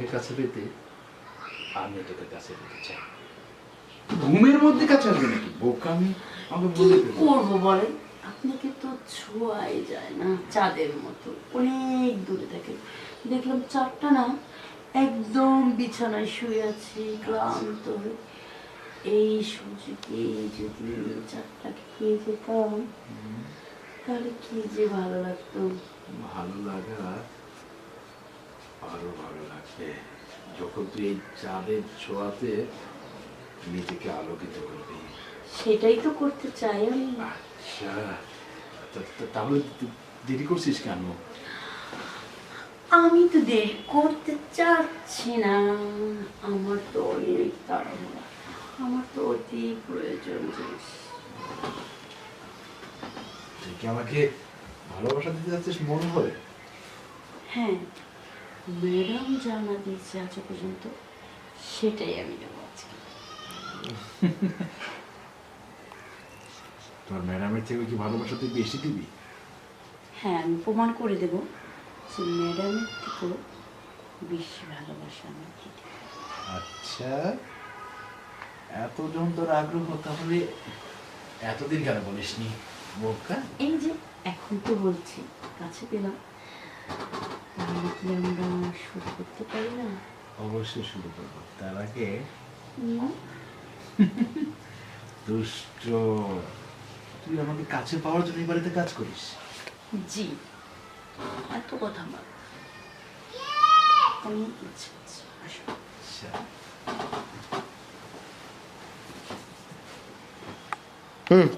তোমাকে কাছে পেতে আমি তোকে কাছে পেতে চাই। ঘুমের মধ্যে কাছে আসবে নাকি বোকামি? আমাকে কি বলে দেবে। করবো বলেন, আপনাকে তো ছোঁয়াই যায় না, চাঁদের মতো অনেক দূরে থাকে। দেখলাম চাঁদটা না একদম বিছানায় শুয়ে আছি ক্লান্ত হয়ে, এই সুযোগে যদি চাঁদটাকে পেয়ে যেতাম তাহলে কি যে ভালো লাগতো। ভালো লাগা আরো ভালো লাগবে যখন তুই এই চাঁদের ছোঁয়াতে নিজেকে আলোকিত করবি। সেটাই তো করতে চাই আমি। আচ্ছা, তাহলে দেরি করছিস কেন? আমি তো দেরি করতে চাচ্ছি না, আমার তো অনেক তাড়াহুড়া, আমার তো অতি প্রয়োজন জিনিস। তুই কি আমাকে ভালোবাসা দিতে যাচ্ছিস মন ভরে? হ্যাঁ, ম্যাডাম যা না দিয়েছে আজ পর্যন্ত সেটাই আমি দেবো আজকে। তোর ম্যাডামের থেকে কি ভালোবাসা তুই বেশি দিবি? হ্যাঁ, আমি প্রমাণ করে দেবো যে ম্যাডামের থেকেও বেশি ভালোবাসা আমাকে দেবে। আচ্ছা, এতজন তোর আগ্রহ, তাহলে এতদিন কেন বলিসনি বোকা? এই যে এখন তো বলছি, কাছে পেলাম, তাহলে কি আমরা শুরু করতে পারি না? অবশ্যই শুরু করবো, তার আগে হুম, দুষ্ট, তুই আমাকে কাছে পাওয়ার জন্য এই বাড়িতে কাজ করিস? জি, এত কথা বল, অনেক ইচ্ছে আছে, আসো। আচ্ছা, হুম